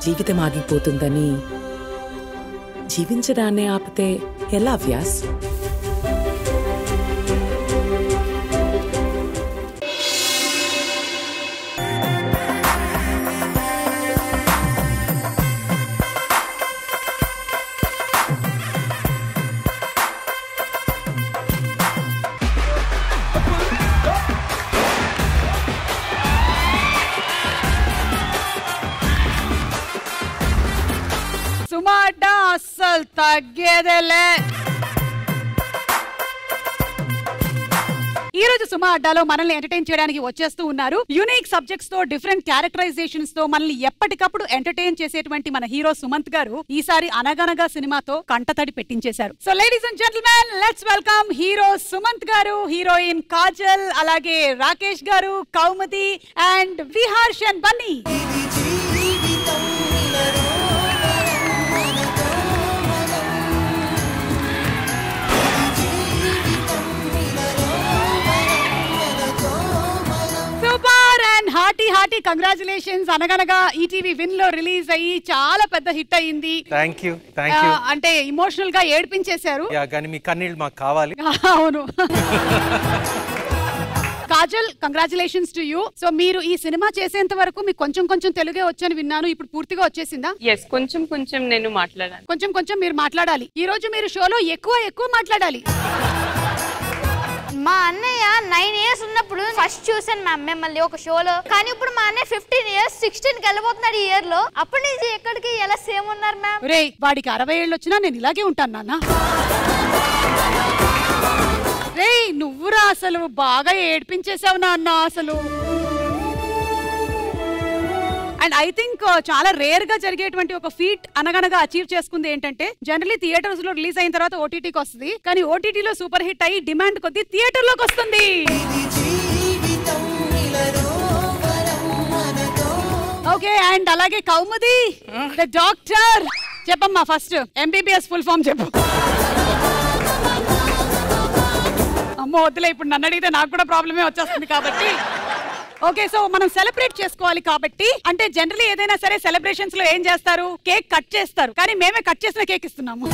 జీవితం ఆగిపోతుందని జీవించడాన్ని ఆపితే ఎలా వ్యాస్? సుమాటా అస్సలు తగ్గేదేలే. ఈ రోజు సుమా అడ్డాలో మనల్ని ఎంటర్టైన్ చేయడానికి వచ్చేస్తూ ఉన్నారు. యూనిక్ సబ్జెక్ట్స్ తో, డిఫరెంట్ క్యారెక్టరైజేషన్స్ తో మనల్ని ఎప్పటికప్పుడు ఎంటర్టైన్ చేసేటువంటి మన హీరో సుమంత్ గారు ఈసారి అనగనగా సినిమాతో కంటతడి పెట్టించేశారు. So ladies and gentlemen, let's welcome hero Sumanth garu, heroine Kajal, అలాగే Rakesh garu, Kaumudi and Viharsh and Bunny. Hearty congratulations. Anaganaga ETV win లో రిలీజ్ అయ్యి చాలా పెద్ద హిట్ అయ్యింది. థాంక్యూ. అంటే ఎమోషనల్ గా ఏడ్పించేశారు. కానీ మీ కన్నీళ్ళు మాకు కావాలి. అవును. Kajal, congratulations to you. So మీరు ఈ సినిమా చేసేంత వరకు మీకు కొంచెం తెలుగే వచ్చని విన్నాను. ఇప్పుడు పూర్తిగా వచ్చేసిందా? కొంచెం నేను మాట్లాడాలి. కొంచెం మీరు మాట్లాడాలి. ఈ రోజు మీరు షోలో ఎక్కువ మాట్లాడాలి. మా అన్నయ్య 9 years ఉన్నప్పుడు ఫస్ట్ చూసాను మ్యామ్ మిమ్మల్ని ఒక షోలో. కానీ ఇప్పుడు మా అన్నయ్య 15 years 16కి వెళ్ళిపోతున్నాడు ఈ ఇయర్ లో. అప్పటి నుంచి ఎక్కడికి ఎలా సేమ్ ఉన్నారు మ్యామ్? రే, వాడికి 60 ఏళ్ళు వచ్చినా నేను ఇలాగే ఉంటాను నాన్న. రే, నువ్వురా అసలు బాగా ఏడ్పించేసావు నాన్న అసలు. అండ్ ఐ థింక్ చాలా రేర్ గా జరిగేటువంటి ఒక ఫీట్ అనగనగా అచీవ్ చేసుకుంది ఏంటంటే, జనరలీ థియేటర్స్ లో రిలీజ్ అయిన తర్వాత ఓటీటీకి వస్తుంది, కానీ ఓటీటీలో సూపర్ హిట్ అయ్యి డిమాండ్ కొద్ది థియేటర్ లోకి వస్తుంది. ఓకే, అండ్ అలాగే కౌముది ద డాక్టర్, చెప్పమ్మా ఫస్ట్ ఎంబీబీఎస్ ఫుల్ ఫామ్ చెప్పు. అమ్మో వద్దులే, ఇప్పుడు నన్ను అడిగితే నాకు కూడా ప్రాబ్లమే వచ్చేస్తుంది కాబట్టి. ఓకే, సో మనం సెలబ్రేట్ చేసుకోవాలి కాబట్టి, అంటే జనరలీ ఏదైనా సరే సెలబ్రేషన్స్ లో ఏం చేస్తారు, కేక్ కట్ చేస్తారు, కానీ మేమే కట్ చేసిన కేక్ ఇస్తున్నాము.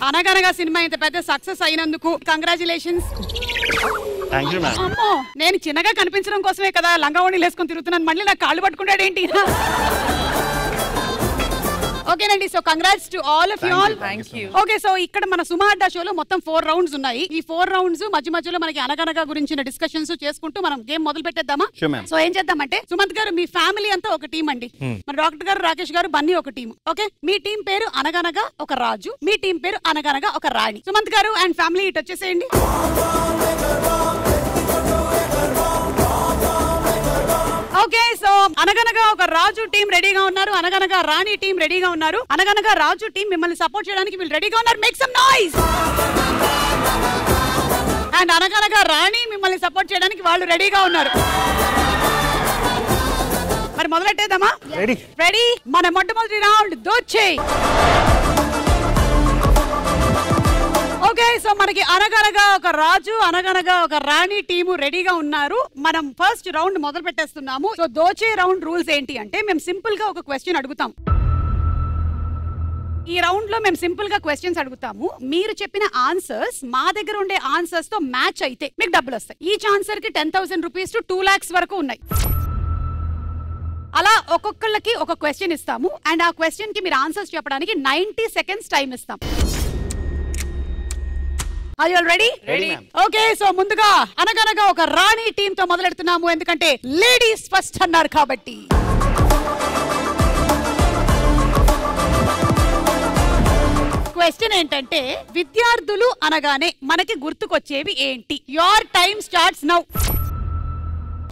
అనగనగా సినిమా ఇంత పెద్ద సక్సెస్ అయినందుకు కంగ్రాచులేషన్స్. అమ్మో, నేను చిన్నగా కనిపించడం కోసమే కదా లంగావోణీలు వేసుకొని తిరుగుతున్నాను, మళ్ళీ నాకు కాళ్ళు పట్టుకుంటాడేంటి? ఓకేనండి, so congrats to all of you all. Okay, so ఇక్కడ మన సుమా అడ్డా షోలో మొత్తం 4 రౌండ్స్ ఉన్నాయి. ఈ 4 రౌండ్స్ మధ్యలో మనకి అనగనగా గురించిన డిస్కషన్స్ చేసుకుంటూ మనం గేమ్ మొదలు పెట్టేద్దామా? సో ఏం చేద్దామంటే, సుమంత్ గారు మీ ఫ్యామిలీ అంతా ఒక టీం అండి. మన డాక్టర్ గారు, రాకేష్ గారు, బన్నీ ఒక టీం. ఓకే, మీ టీం పేరు అనగనగా ఒక రాజు, మీ టీం పేరు అనగనగా ఒక రాణి. సుమంత్ గారు అండ్ ఫ్యామిలీ ఇటు వచ్చేసేయండి. ఓకే, సో అనగనగా ఒక రాజు టీం రెడీగా ఉన్నారు, అనగనగా రాణి టీం రెడీగా ఉన్నారు. అనగనగా రాజు టీం మిమ్మల్ని సపోర్ట్ చేయడానికి వీళ్ళు రెడీగా ఉన్నారు. Make some noise. అండ్ అనగనగా రాణి మిమ్మల్ని సపోర్ట్ చేయడానికి వాళ్ళు రెడీగా ఉన్నారు. మరి మొదలెట్టేద్దామా? రెడీ. మన మొట్టమొదటి రౌండ్ దోచేయ్. ఓకే, సో మనకి అనగనగా ఒక రాజు, అనగనగా ఒక రాణి టీము రెడీగా ఉన్నారు. మనం ఫస్ట్ రౌండ్ మొదలు పెట్టేస్తున్నాము. సో దోచే రౌండ్ రూల్స్ ఏంటి అంటే, మేము సింపుల్ గా ఒక క్వశ్చన్ అడుగుతాం. ఈ రౌండ్ లో మేము సింపుల్ గా క్వశ్చన్స్ అడుగుతాము. మీరు చెప్పిన ఆన్సర్స్ మా దగ్గర ఉండే ఆన్సర్స్ తో మ్యాచ్ అయితే మీకు డబ్బులు వస్తాయి. ఈచ్ ఆన్సర్ కి 10,000 రూపీస్ టు 2 lakhs వరకు ఉన్నాయి. అలా ఒక్కొక్కళ్ళకి ఒక క్వశ్చన్ ఇస్తాము, అండ్ ఆ క్వశ్చన్ కి మీరు ఆన్సర్స్ చెప్పడానికి 90 seconds టైం ఇస్తాం. Are you all ready? Ready. Okay, so ముందుగా అనగనగా ఒక రాణి టీమ్ తో మొదలెడుతున్నాము, ఎందుకంటే లేడీస్ ఫస్ట్ అన్నారు కాబట్టి. క్వశ్చన్ ఏంటంటే, విద్యార్థులు అనగానే మనకి గుర్తుకొచ్చేవి ఏంటి? Your time starts now.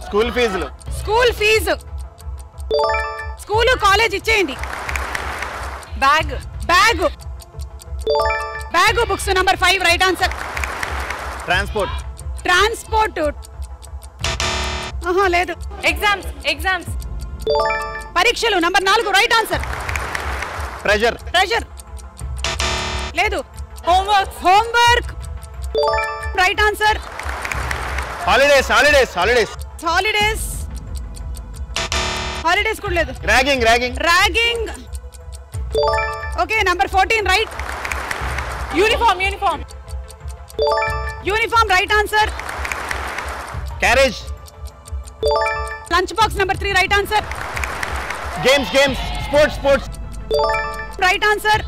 School ఫీజులు. School fees. స్కూలు కాలేజ్ ఇచ్చేయండి. Bag. Bag. Bag. Books number 5 right answer. Transport. Transport. లేదు. ఎగ్జామ్స్. పరీక్షలు నంబర్ 4 రైట్ ఆన్సర్. ప్రెషర్. లేదు. Homework. Right answer. Holidays holidays holidays holidays holidays కూడా లేదు. Ragging ragging ragging. Okay number 14 right. Uniform uniform uniform right answer. Carriage lunch box number 3 right answer. Games games sports sports right answer.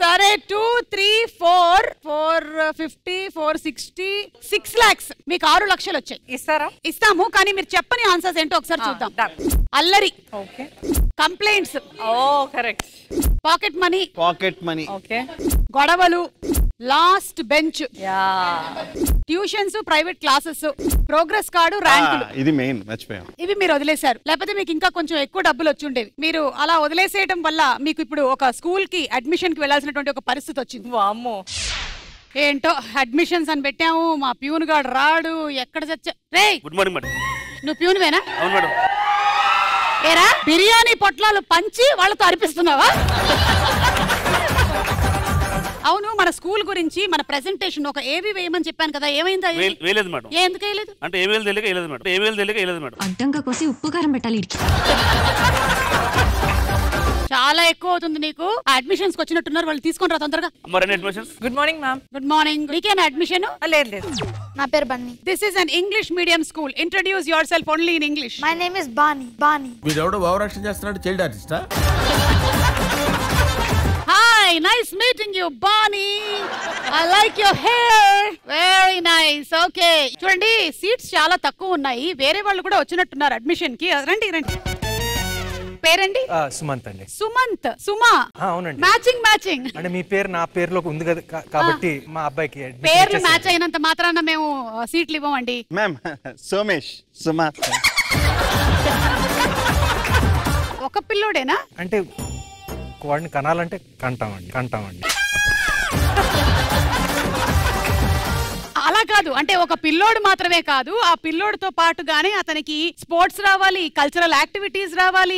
సరే 2 3 4 450 460 6 lakhs మీకు 6 లక్షలు వచ్చాయి. ఇస్తారా? ఇస్తాము కానీ మీరు చెప్పని ఆన్సర్స్ ఏంటో ఒకసారి చూద్దాం. అల్లరి. Okay. Complaints. Oh correct. Pocket money. Pocket money. Okay. గొడవలు. Last bench. Yeah. Tuitions private classes. Progress card ర్యాంకులు. ఇది మెయిన్ మర్చిపోయాం. ఇవి మీరు వదిలేశారు. లేకపోతే మీకు ఇంకా కొంచెం ఎక్కువ డబ్బులు వచ్చి ఉండేవి. మీరు అలా వదిలేసేయడం వల్ల మీకు ఇప్పుడు ఒక స్కూల్ కి అడ్మిషన్ కి వెళ్లాల్సినటువంటి ఒక పరిస్థితి వచ్చింది. వామ్మో. ఏంటో అడ్మిషన్స్ అని పెట్టాము, మా ప్యూన్ గాడు రాడు, ఎక్కడ చచ్చా. రే గుడ్ మార్నింగ్ మేడం. నువ్వు ప్యూన్వేనా? అవును మేడం. ఏరా బిర్యానీ పొట్లాలు పంచి వాళ్ళతో అర్పిస్తున్నావా? అవును మన స్కూల్ గురించి మన ప్రెజెంటేషన్ ఒక ఏవి వేయమని చెప్పాను కదా, ఏమైందా? వేయలేదు మేడం. ఎందుకు వేయలేదు? అంటే ఏవేలు తెలియక వేయలేదు మేడం. ఏవేలు తెలియక వేయలేదు మేడం. అడ్డంగా కోసి ఉప్పు కారం పెట్టాలి. చాలా ఎక్కువ అవుతుంది నీకు. అడ్మిషన్స్ వచ్చినట్టున్నారు, వాళ్ళు తీసుకొని రా తొందరగా. మరి admissions. Good morning ma'am. Good morning. నీకేనా అడ్మిషన్? లేదు లేదు. నా పేరు Bunny. This is an English medium school. Introduce yourself only in English. My name is Bunny. Bunny. వీడెవడో భావరక్షణ చేస్తున్నాడు, చైల్డ్ ఆర్టిస్టా? Hi, nice meeting you Bunny. I like your hair. Very nice. Okay చూడండి సీట్స్ చాలా తక్కువ ఉన్నాయి, వేరే వాళ్ళు కూడా వచ్చినట్టున్నారు అడ్మిషన్ కి. రండి రండి. పేరండి? సుమంత్ అండి. సుమంత్. సుమా. అవునండి. Matching matching. అంటే మీ పేరు నా పేరులో ఉంది కదా కాబట్టి మా అబ్బాయికి పేర్లు మ్యాచ్ అయినంత మాత్రాన మేము సీట్లు ఇవ్వమండి. మ్యామ్ సోమేష్ సుమా. ఒక పిల్లోడేనా? అంటే వాడిని కనాలంటే కంటామండి. అలా కాదు, అంటే ఒక పిల్లోడు మాత్రమే కాదు, ఆ పిల్లోడితో పాటుగానే అతనికి స్పోర్ట్స్ రావాలి, కల్చరల్ యాక్టివిటీస్ రావాలి.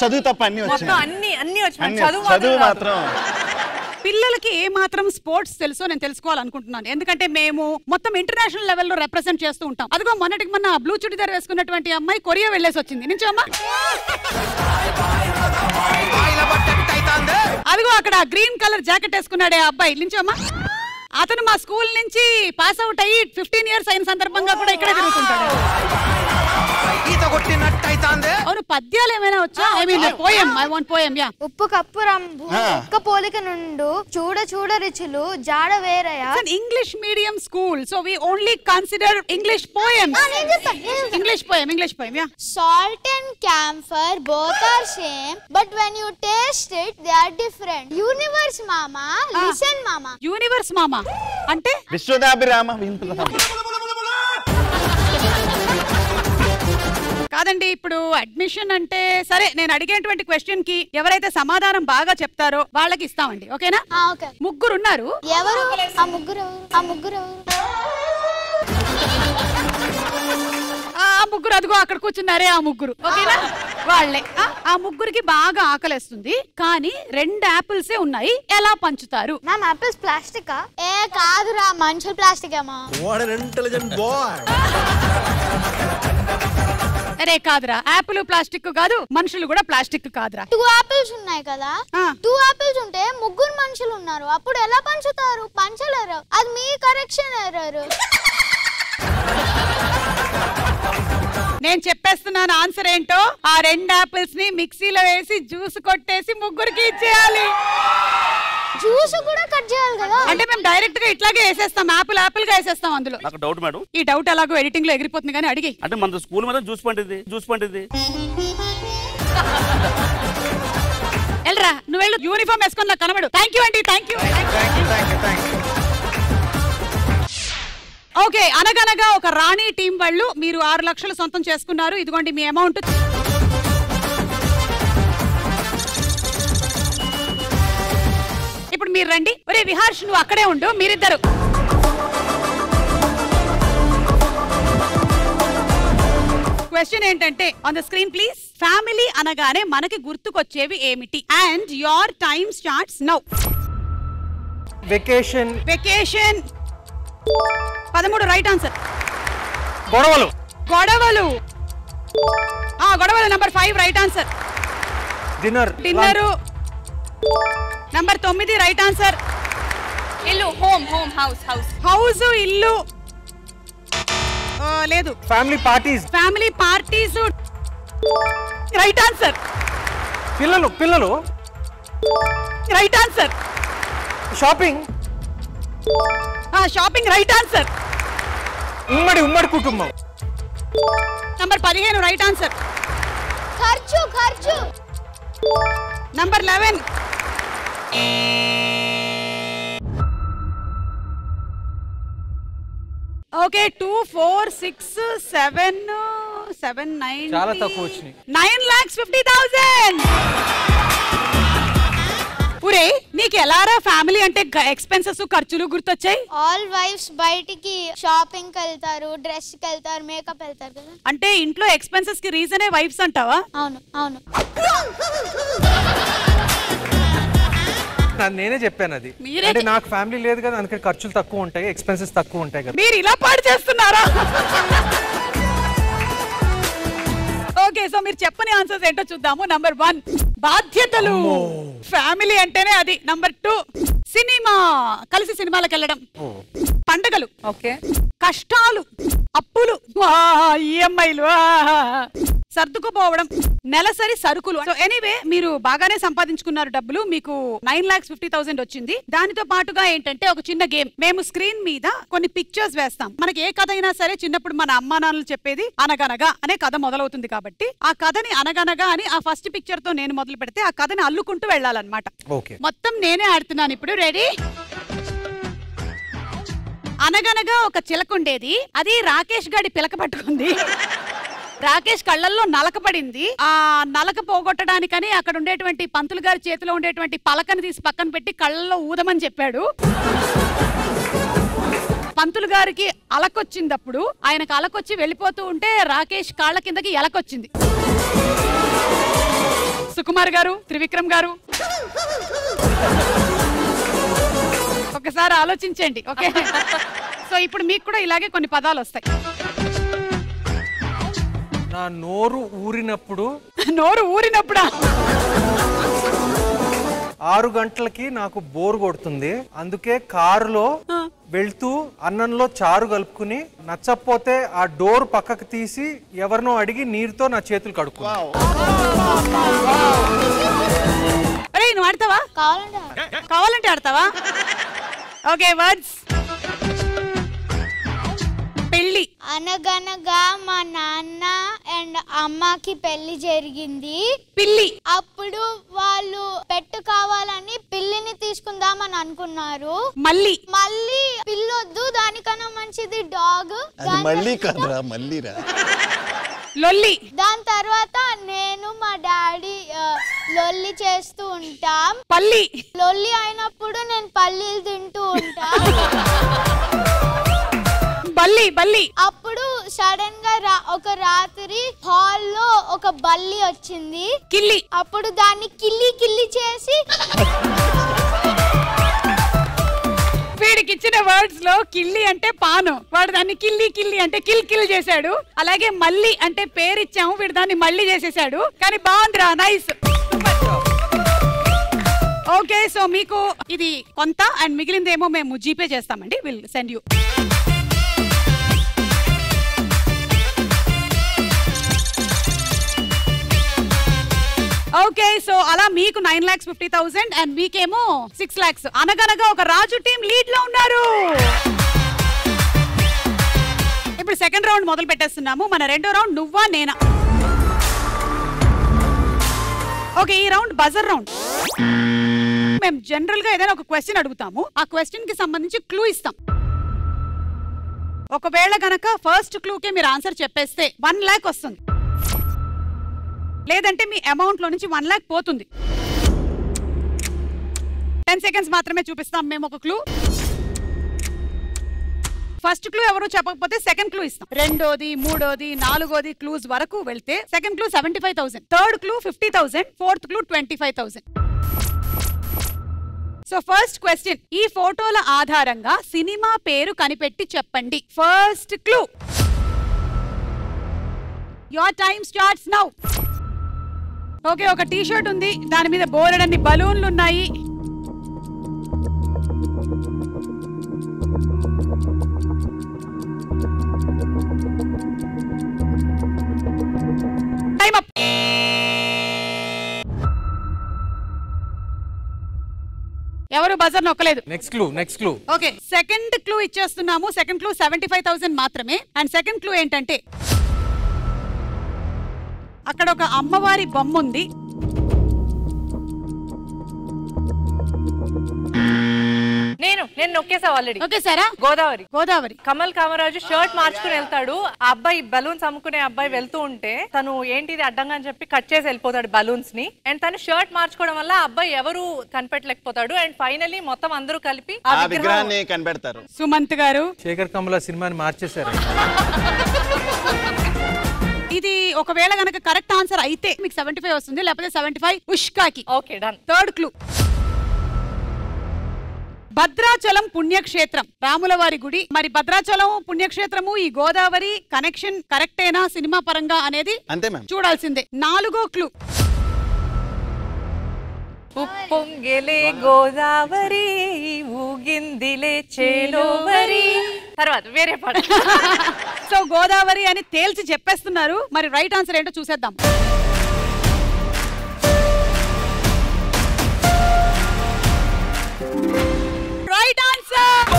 చదువు తప్ప అన్ని అన్ని చదువు మాత్రం. పిల్లలకి ఏ మాత్రం స్పోర్ట్స్ తెలుసో నేను తెలుసుకోవాలనుకుంటున్నాను. ఎందుకంటే మేము మొత్తం ఇంటర్నేషనల్ లెవెల్లో రిప్రజెంట్ చేస్తూ ఉంటాం. అదిగో మొన్నటికి మొన్న బ్లూ చుడిదార్ వేసుకున్నటువంటి అమ్మాయి కొరియా వెళ్ళేసి వచ్చింది. నించోమ్మా. అదిగో అక్కడ గ్రీన్ కలర్ జాకెట్ వేసుకున్నాడే ఆ అబ్బాయి. నించోమ్మా. అతను మా స్కూల్ నుంచి పాస్ అవుట్ అయ్యి 15 years అయిన సందర్భంగా కూడా ఇక్కడే తిరుగుతుంటాడు. అవును పద్యాలు ఏమైనా వచ్చా? I mean poem. I want poem. Yeah. ఉప్పు కప్పు రంబు ఒక్క పోలిక నుండు చూడ చూడ రుచులు జాడ వేరయా. English medium school so we only consider English poems. English poem. Yeah. Salt and camphor both are same, but when you taste it, they are different. Universe mama, listen mama. Universe మామా అంటే విశ్వదాభిరామ. కాదండి, ఇప్పుడు admission అంటే సరే నేను అడిగేటువంటి question కి ఎవరైతే సమాధానం బాగా చెప్తారో వాళ్ళకి ఇస్తామండి. ఓకేనా? ఓకే. ముగ్గురు ఉన్నారు. ఎవరు ఆ ముగ్గురు? ఆ ముగ్గురు ఆ ముగ్గురు అదిగో అక్కడ కూర్చున్నారే ఆ ముగ్గురు. ఓకేనా? వాళ్ళే. ఆ ముగ్గురికి బాగా ఆకలేస్తుంది కానీ 2 యాపిల్సే ఉన్నాయి, ఎలా పంచుతారు? Ma'am apples ప్లాస్టికా? ఏ కాదురా, మనుషులు ప్లాస్టిక్ ఏమా. What N intelligent boy. అరే కాదురా, యాపిల్ ప్లాస్టిక్ కాదు, మనుషులు కూడా ప్లాస్టిక్ కాదురా. 2 యాపిల్స్ ఉన్నాయి కదా, 2 యాపిల్స్ ఉంటే ముగ్గురు మనుషులు ఉన్నారు, అప్పుడు ఎలా పంచుతారు? పంచలేరు. అది మీ కరెక్షన్ ఎర్రర్. నేను చెప్పేస్తున్నాను ఆన్సర్ ఏంటో. ఆ 2 యాపిల్స్ ని మిక్సీలో వేసి జ్యూస్ కొట్టేసి ముగ్గురికి ఇచ్చేయాలి. జ్యూస్ కూడా కట్ చేయాలి కదా. అంటే మేము డైరెక్ట్ గా ఇట్లాగే వేసేస్తాం, యాపిల్ గా వేసేస్తాం అందులో. నాకు డౌట్ మేడం. ఈ డౌట్ అలాగో ఎడిటింగ్ లో ఎగిరిపోతుంది కానీ అడిగి. అంటే మన స్కూల్ మీద జ్యూస్ పండిది. వెళ్ళరా నువ్వు వెళ్ళు, యూనిఫామ్ వేసుకొని నాకు కనబడు. థ్యాంక్ యూ అండి. Thank you. ఓకే అనగనగా ఒక రాణి టీం వాళ్ళు మీరు 6 లక్షలు సొంతం చేసుకున్నారు. ఇదిగోండి మీ అమౌంట్. ఇప్పుడు మీరు రండి. ఒరే విహార్ష్ నువ్వు అక్కడే ఉండు, మీరిద్దరు. క్వశ్చన్ ఏంటంటే on the screen please. Family అనగానే మనకి గుర్తుకొచ్చేవి ఏమిటి? And your time starts now. Vacation. Vacation 13 right answer. గొడవలు. గొడవలు గొడవలు number 5 right answer. Dinner. Dinner number 9 right answer. ఇల్లు. Home home house house. House ఇల్లు లేదు. Family parties. Family parties right answer. పిల్లలు. పిల్లలు right answer. Shopping. Shopping right answer. ఉమ్మడి కుటుంబం. Number 15 right answer. ఖర్చు ఖర్చు. నంబర్ 11 ఓకే 2 4 6 7 7 9 చాలా తక్కువ వచ్చినాయి. 9,50,000. పురే నీకు ఎలారా ఫ్యామిలీ అంటే ఎక్స్పెన్సెస్ ఖర్చులు గుర్తొచ్చాయి? ఆల్ వైఫ్స్ బయటికి షాపింగ్ కి వెళ్తారు, డ్రెస్ కి వెళ్తారు, మేకప్ వెళ్తారు కదా. అంటే ఇంట్లో ఎక్స్పెన్సెస్ కి రీజనే వైఫ్స్ అంటావా? అవును అవును. నేనే చెప్పాను అది. మీరే అంటే నాకు ఫ్యామిలీ లేదు కదా, అందుకని ఖర్చులు తక్కువ ఉంటాయి, ఎక్స్పెన్సెస్ తక్కువ ఉంటాయి కదా. మీరు ఇలా పాడు చేస్తున్నారా? ఓకే సో మీరు చెప్పని ఆన్సర్స్ ఏంటో చూద్దాము. నంబర్ 1 బాధ్యతలు. ఫ్యామిలీ అంటేనే అది. నంబర్ 2 సినిమా, కలిసి సినిమాలకు వెళ్ళడం. పండగలు. ఓకే. కష్టాలు, అప్పులు, ఈఎంఐలు, సర్దుకుపోవడం, నెలసరి సరుకులు. సో ఎనీవే మీరు బాగానే సంపాదించుకున్నారు డబ్బులు. మీకు 9,50,000 వచ్చింది. దానితో పాటుగా ఏంటంటే ఒక చిన్న గేమ్. మేము స్క్రీన్ మీద కొన్ని పిక్చర్స్ వేస్తాం. మనకి ఏ కథ అయినా సరే చిన్నప్పుడు మన అమ్మా నాన్నలు చెప్పేది అనగనగా అనే కథ మొదలవుతుంది కాబట్టి ఆ కథని అనగనగా అని ఆ ఫస్ట్ పిక్చర్ తో నేను మొదలు పెడితే ఆ కథని అల్లుకుంటూ వెళ్ళాలన్నమాట. మొత్తం నేనే ఆడుతున్నాను ఇప్పుడు. రెడీ? అనగనగా ఒక చిలక ఉండేది. అది రాకేష్ గాడి పిలక పట్టుకుంది. రాకేష్ కళ్ళల్లో నలక పడింది. ఆ నలక పోగొట్టడానికని అక్కడ ఉండేటువంటి పంతులు గారి చేతిలో ఉండేటువంటి పలకని తీసి పక్కన పెట్టి కళ్ళల్లో ఊదమని చెప్పాడు. పంతులు గారికి అలకొచ్చిందప్పుడు ఆయనకు అలకొచ్చి వెళ్ళిపోతూ ఉంటే రాకేష్ కాళ్ళ కిందకి ఎలకొచ్చింది. సుకుమార్ గారు, త్రివిక్రమ్ గారు ఒకసారి ఆలోచించండి. ఓకే సో ఇప్పుడు మీకు కూడా ఇలాగే కొన్ని పదాలు వస్తాయి. నా నోరు ఊరినప్పుడు. నోరు ఊరినప్పుడా? 6 గంటలకి నాకు బోర్ కొడుతుంది, అందుకే కారులో వెళ్తూ అన్నంలో చారు కలుపుకుని నచ్చకపోతే ఆ డోర్ పక్కకు తీసి ఎవరినో అడిగి నీరుతో నా చేతులు కడుక్కున్నా. అరే నువ్వు ఆడతావా? కావాలంటే ఆడతావా? Okay words. పెళ్లి. అనగనగా మా నాన్న అండ్ అమ్మకి పెళ్లి జరిగింది. పిల్లి. అప్పుడు వాళ్ళు పెట్టు కావాలని పిల్లిని తీసుకుందామని అనుకున్నారు. మళ్ళీ పిల్లొద్దు, దానికన్నా మంచిది డాగ్. మళ్ళీ కదరా మళ్ళీరా. లొల్లి. దాని తర్వాత నేను మా డాడీ లొల్లి చేస్తూ ఉంటాం. పల్లి. లొల్లి అయినప్పుడు నేను పల్లీలు తింటూ ఉంటా. బల్లి. బల్లి. అప్పుడు సడన్ గా ఒక రాత్రి హాల్లో ఒక బల్లి వచ్చింది. కిల్లి. అప్పుడు దాన్ని కిల్లి చేసి. వీడికి ఇచ్చిన వర్డ్స్ లో కిల్లి అంటే పాను, వాడు దాన్ని కిల్లి అంటే కిల్ చేశాడు. అలాగే మళ్ళీ అంటే పేరిచ్చాము, వీడు దాన్ని మళ్ళీ చేసేసాడు. కానీ బాగుందిరా, నైస్. ఓకే సో మీకు ఇది కొంత అండ్ మిగిలిందేమో మేము జీపే చేస్తామండి. Will send you. Okay so అలా మీకు 9,50,000 అండ్ మీకేమో 6 lakhs. అనగనగా ఒక రాజు టీం లీడ్ లో ఉన్నారు. ఇప్పుడు సెకండ్ రౌండ్ మొదలు పెట్టేస్తున్నాము. మన రెండో రౌండ్ నువ్వా నేనా. ఓకే ఈ రౌండ్ బజర్ రౌండ్. మేము జనరల్ గా ఏదైనా ఒక క్వశ్చన్ అడుగుతాము, ఆ క్వశ్చన్ కి సంబంధించి క్లూ ఇస్తాం. ఒకవేళ గనక ఫస్ట్ క్లూకే మీరు ఆన్సర్ చెప్పేస్తే 1 lakh వస్తుంది, లేదంటే మీ అమౌంట్ లో నుంచి 1 lakh పోతుంది. 10 seconds మాత్రమే చూపిస్తాం మేము ఒక క్లూ. ఫస్ట్ క్లూ ఎవరు చెప్పకపోతే సెకండ్ క్లూ ఇస్తాం. రెండోది, మూడోది, నాలుగోది క్లూస్ వరకు వెళ్తే second clue 75,000, third clue 50,000, fourth clue 25,000. So first question, ఈ ఫోటోల ఆధారంగా సినిమా పేరు కనిపెట్టి చెప్పండి. First clue. Your time starts now. Okay, ఒక టీ షర్ట్ ఉంది, దాని మీద బోలెడన్ని బలూన్లు ఉన్నాయి. Time up. ఎవరు బజర్ నొక్కలేదు. Next clue. Okay, second clue ఇచ్చేస్తున్నాము. సెకండ్ క్లూ 75,000 మాత్రమే. అండ్ సెకండ్ క్లూ ఏంటంటే అక్కడ ఒక అమ్మవారి బొమ్మ ఉంది. నేను నొక్కేసా ఆల్రెడీ. ఓకే సారా. గోదావరి. కమల్ కామరాజు షర్ట్ మార్చుకుని వెళ్తాడు. ఆ అబ్బాయి బలూన్స్ అమ్ముకునే అబ్బాయి వెళ్తూ ఉంటే తను ఏంటిది అడ్డంగా అని చెప్పి కట్ చేసి వెళ్ళిపోతాడు బలూన్స్ ని. అండ్ తను షర్ట్ మార్చుకోవడం వల్ల ఆ అబ్బాయి ఎవరు కనిపెట్టలేకపోతాడు. అండ్ ఫైనల్లీ మొత్తం అందరూ కలిపి ఆ విగ్రహాన్ని కనిపెడతారు. సుమంత్ గారు శేఖర్ కమల సినిమాని మార్చేశారు. ఇది ఒకవేళ గనక కరెక్ట్ ఆన్సర్ అయితే మీకు 75 వస్తుంది, లేకపోతే 75 ఉష్కాకి. Okay done. Third clue, Bhadrachalam పుణ్యక్షేత్రం, రాములవారి గుడి. మరి భద్రాచలం పుణ్యక్షేత్రము ఈ గోదావరి కనెక్షన్ కరెక్టేనా సినిమా పరంగా అనేది అంతే మ్యామ్, చూడాల్సిందే. నాలుగో క్లూ, ఉప్పొంగెలే గోదావరి ఊగిందిలే చేలోవరి. తర్వాత వేరే పాట. సో గోదావరి అని తేల్చి చెప్పేస్తున్నారు. మరి రైట్ ఆన్సర్ ఏంటో చూసేద్దాం. Right answer.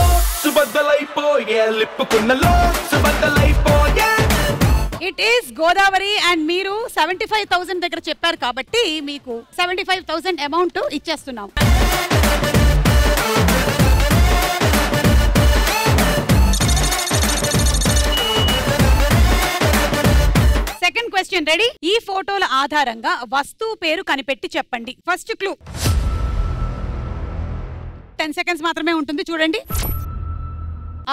It is Godavari. And మీరు 75,000 దగ్గర చెప్పారు కాబట్టి మీకు 75,000 అమౌంట్ ఇచ్చేస్తున్నాం. Second question ready. ఈ ఫోటోల ఆధారంగా వస్తువు పేరు కనిపెట్టి చెప్పండి. ఫస్ట్ క్లూ 10 seconds మాత్రమే ఉంటుంది, చూడండి.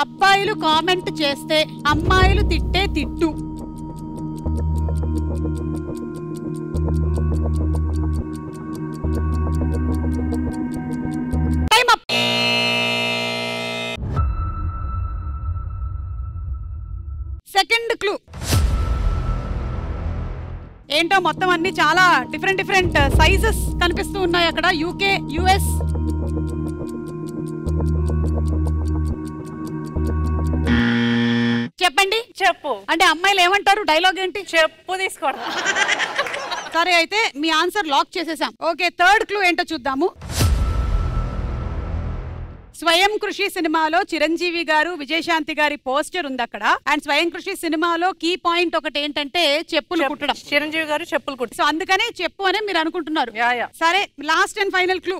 అబ్బాయిలు కామెంట్ చేస్తే అమ్మాయిలు తిట్టే తిట్టు. Time up. సెకండ్ క్లూ ఏంటో మొత్తం అన్ని చాలా డిఫరెంట్ సైజెస్ కనిపిస్తూ ఉన్నాయి అక్కడ. UK, US. చెప్పండి. చెప్పు అంటే అమ్మాయిలు ఏమంటారు? డైలాగ్ ఏంటి? చెప్పు తీసుకోండి. సరే, అయితే మీ ఆన్సర్ లాక్ చేసేసాం. ఓకే, థర్డ్ క్లూ ఏంటో చూద్దాము. స్వయం కృషి సినిమాలో చిరంజీవి గారు, విజయశాంతి గారి పోస్టర్ ఉంది అక్కడ. అండ్ స్వయం కృషి సినిమాలో కీ పాయింట్ ఒకటి ఏంటంటే చెప్పులు కుట్టడం. చిరంజీవి గారు చెప్పులు కుట్ట. సో అందుకనే చెప్పు అనే మీరు అనుకుంటున్నారు. సరే, లాస్ట్ అండ్ ఫైనల్ క్లూ.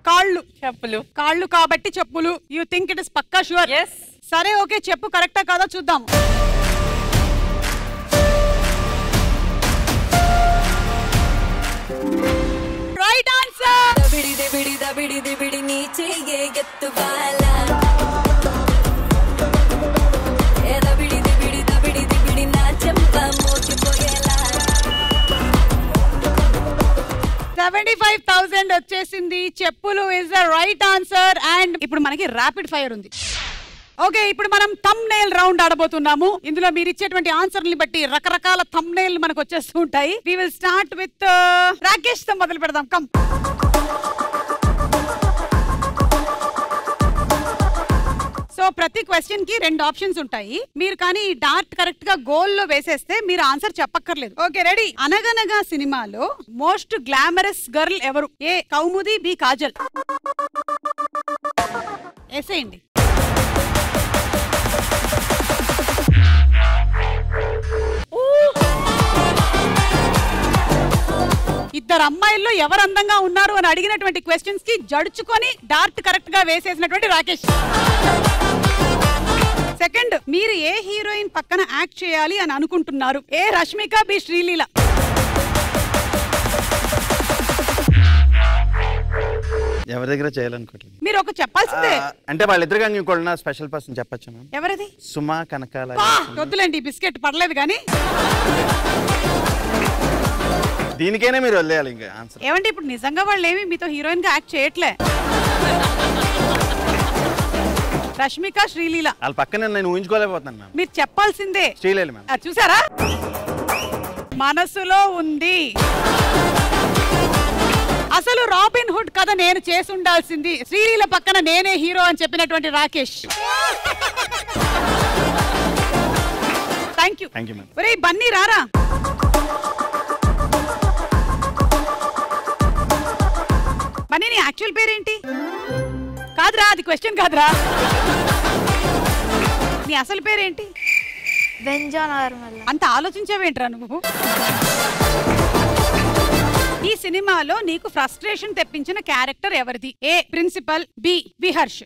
కాళ్ళు. చెప్పులు. కాళ్ళు కాబట్టి చెప్పులు. యూ థింక్ ఇట్ ఇస్ పక్కా షూర్? yes. సరే, ఓకే, చెప్పు కరెక్టా కాదా చూద్దాం. Right answer. $75,000 వచ్చేసింది. చెప్పులు is the right answer. And ఇప్పుడు మనకి ర్యాపిడ్ ఫైర్ ఉంది. ఓకే, ఇప్పుడు మనం థంబ్ నెయిల్ రౌండ్ ఆడబోతున్నాము. ఇందులో మీరు ఇచ్చేటువంటి ఆన్సర్ని బట్టి రకరకాల థంబ్ నెయిల్ మనకు వచ్చేస్తూ ఉంటాయి. We will start with Rakesh తో మొదలు పెడదాం. కమ్. సో ప్రతి క్వశ్చన్ కి 2 ఆప్షన్స్ ఉంటాయి. మీరు కానీ ఈ డార్ట్ కరెక్ట్ గా గోల్ లో వేసేస్తే మీరు ఆన్సర్ చెప్పక్కర్లేదు. Okay, ready. అనగనగా సినిమాలో మోస్ట్ గ్లామరస్ గర్ల్ ఎవరు? ఏ కౌముది, బి కాజల్. వేసేయండి. ఇద్దరు అమ్మాయిల్లో ఎవరు అందంగా ఉన్నారు అని అడిగినటువంటి క్వశ్చన్స్ కి జడుచుకొని డార్ట్ కరెక్ట్ గా వేసేసినటువంటి రాకేష్. సెకండ్, మీరు ఏ హీరోయిన్ పక్కన యాక్ట్ చేయాలి అని అనుకుంటున్నారు? ఏ రష్మిక, బి శ్రీలీల. ఎవరి దగ్గర చేయాలనుకోవట్లేదు. మీరు ఒక చెప్పాల్సిందే. అంటే వాళ్ళిద్దరు కానీ ఇంకోటి స్పెషల్ పర్సన్ చెప్పచ్చు మ్యామ్. ఎవరది? సుమా, కనకాల. వద్దులేండి, బిస్కెట్ పడలేదు కానీ. దీనికైనా మీరు వదిలేయాలి ఇంకా ఆన్సర్. ఏమంటే ఇప్పుడు నిజంగా వాళ్ళు ఏమి మీతో హీరోయిన్ గా యాక్ట్ చేయట్లే. రష్మిక, శ్రీలీల. వాళ్ళ పక్కన నేను ఊహించుకోలేకపోతున్నాను మ్యామ్. మీరు చెప్పాల్సిందే. శ్రీలీల మ్యామ్. చూసారా, మనసులో ఉంది. అసలు రాబిన్ హుడ్ కథ నేను చేసి ఉండాల్సింది. శ్రీలీల పక్కన నేనే హీరో అని చెప్పినటువంటి రాకేష్. Thank you. ఒరే బన్నీ రారా. బన్నీ నీ యాక్చువల్ పేరేంటి? కాదురా, అది క్వశ్చన్ కాదురా. నీ అసలు పేరేంటి? అంత ఆలోచించావేంట్రా నువ్వు? ఈ సినిమాలో నీకు ఫ్రస్ట్రేషన్ తెప్పించిన క్యారెక్టర్ ఎవరిది? A principal, B Viharsh.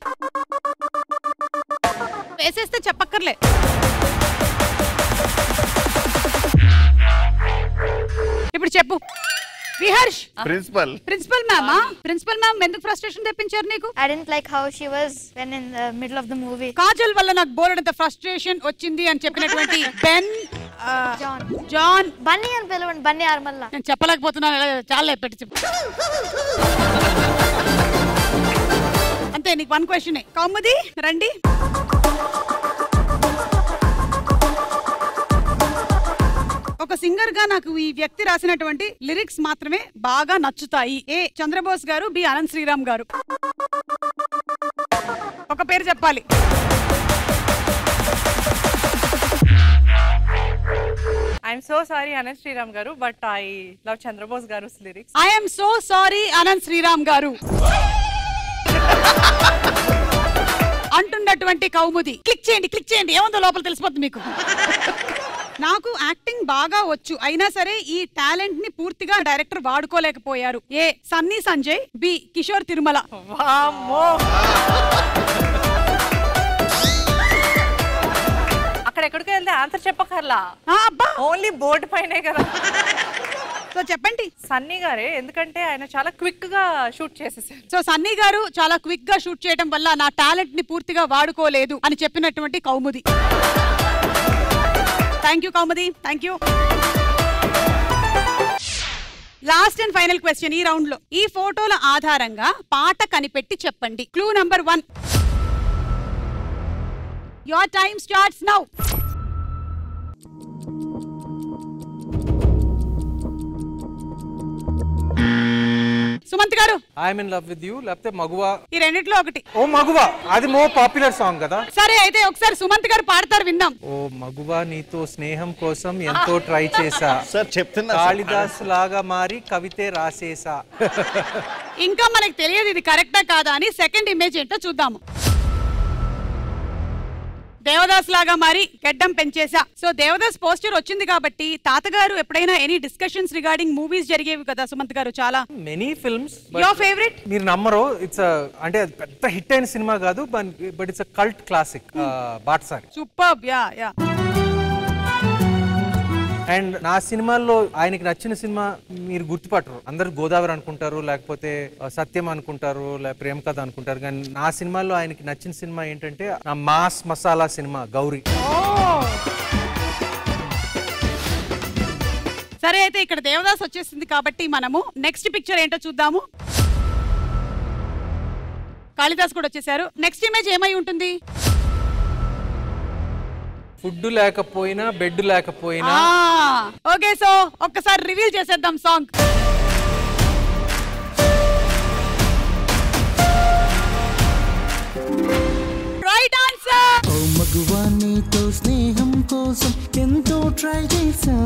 వేసేస్తే చెప్పక్కర్లే. ఇప్పుడు చెప్పు. Viharsh. Principal. Principal ma'am. Principal ma'am ఎందుకు ఫ్రస్ట్రేషన్ తెప్పించారు నీకు? I didn't like how she was when in the middle of the movie. Kajal వల్ల నాకు బోలెడంత ఫ్రస్ట్రేషన్ వచ్చింది అని చెప్పినటువంటి బెన్, జాన్, బన్నీ అని పిలవండి. బన్నీ ఆర్మల్లా. నేను చెప్పలేకపోతున్నాను, చాలా పెట్టి చెప్పు. అంతే, నీకు వన్ క్వశ్చన్. కౌముది రండి. ఒక సింగర్ గా నాకు ఈ వ్యక్తి రాసినటువంటి లిరిక్స్ మాత్రమే బాగా నచ్చుతాయి. ఏ చంద్రబోస్ గారు, బి అనంత్ శ్రీరామ్ గారు. ఒక పేరు చెప్పాలి. I'm so sorry Anant Sriram garu, but I love Chandrabose garu lyrics. I'm so sorry Anant Sriram garu అంటున్నటువంటి కౌముది. క్లిక్ చేయండి, క్లిక్ చేయండి, ఏముందో లోపల తెలిసిపోతుంది మీకు. నాకు యాక్టింగ్ బాగా వచ్చు, అయినా సరే ఈ టాలెంట్ ని పూర్తిగా డైరెక్టర్ వాడుకోలేకపోయారు. ఏ సన్నీ సంజయ్, బి కిషోర్ తిరుమల. అక్కడ ఎక్కడికి వెళ్తే ఆన్సర్ చెప్పకర్లా, ఓన్లీ బోర్డు పైనే కదా. సో చెప్పండి. సన్నీ గారే, ఎందుకంటే ఆయన చాలా క్విక్ గా షూట్ చేసేసారు. సో సన్నీ గారు చాలా క్విక్ గా షూట్ చేయడం వల్ల నా టాలెంట్ ని పూర్తిగా వాడుకోలేదు అని చెప్పినటువంటి Kaumudi. Thank you Kaumudi, thank you. Last and final question ఈ రౌండ్ లో. ఈ ఫోటోల ఆధారంగా పాట కనిపెట్టి చెప్పండి. Clue number 1. Your time starts now. Sumanth garu. I'm in love with you లేకపోతే మగువా, ఈ రెండిట్లో ఒకటి. ఓ మగువా, అది మో పాపులర్ సాంగ్ కదా. సరే అయితే ఒకసారి సుమంత్ గారు పాడతారు, విందాం. ఓ మగువా నీతో స్నేహం కోసం ఎంతో ట్రై చేసా, సార్ చెప్తున్నా, కాళిదాస్ లాగా మారి కవితే రాసేసా. ఇంకా మనకు తెలియదు ఇది కరెక్టా కాదా అని. సెకండ్ ఇమేజ్ ఏంటో చూద్దాము. దేవదాస్ లాగా మారి గడ్డం పెంచేసా. సో దేవదాస్ పోస్టర్ వచ్చింది కాబట్టి తాతగారు ఎప్పుడైనా ఎనీ డిస్కషన్స్ రిగార్డింగ్ మూవీస్ జరిగేవి కదా సుమంత్ గారు, చాలా మెనీ ఫిల్మ్స్. Your favourite? మీరు నమ్మరు, ఇట్స్ అంటే పెద్ద హిట్ అయిన సినిమా కాదు, but it's a cult classic. బాట్సారి. సూపర్బ్. Yeah yeah. అండ్ నా సినిమాల్లో ఆయనకి నచ్చిన సినిమా మీరు గుర్తుపట్టరు. అందరు గోదావరి అనుకుంటారు, లేకపోతే సత్యం అనుకుంటారు, లేకపోతే ప్రేమ కథ అనుకుంటారు. కానీ నా సినిమాల్లో ఆయనకి నచ్చిన సినిమా ఏంటంటే నా మాస్ మసాలా సినిమా గౌరీ. సరే అయితే ఇక్కడ దేవదాస్ వచ్చేసింది కాబట్టి మనము నెక్స్ట్ పిక్చర్ ఏంటో చూద్దాము. కాళిదాస్ కూడా వచ్చేసారు. నెక్స్ట్ ఇమేజ్ ఏమై ఉంటుంది? ఫుడ్ లేకపోయినా బెడ్ లేకపోయినా. ఓకే, సో ఒక్కసారి రివీల్ చేసేద్దాం సాంగ్. Right answer. ఓ మగువా నీతో స్నేహం కోసం ఎంతో ట్రై చేసా,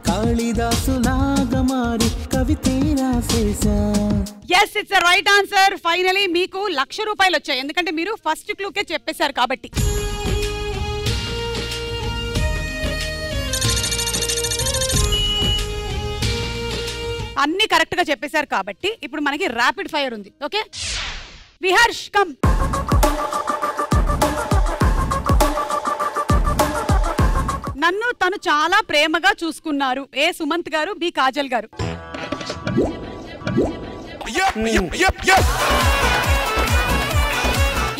కాళిదాసు లాగా మారి కవితే రాసేసా. yes it's a right answer. Finally మీకు 1,00,000 రూపాయలు వచ్చాయి, ఎందుకంటే మీరు ఫస్ట్ క్లూకే చెప్పేశారు కాబట్టి. అన్ని కరెక్ట్ గా చెప్పేశారు కాబట్టి ఇప్పుడు మనకి ర్యాపిడ్ ఫైర్ ఉంది. Okay Viharsh come. నన్ను తను చాలా ప్రేమగా చూసుకున్నారు. ఏ సుమంత్ గారు, బి కాజల్ గారు.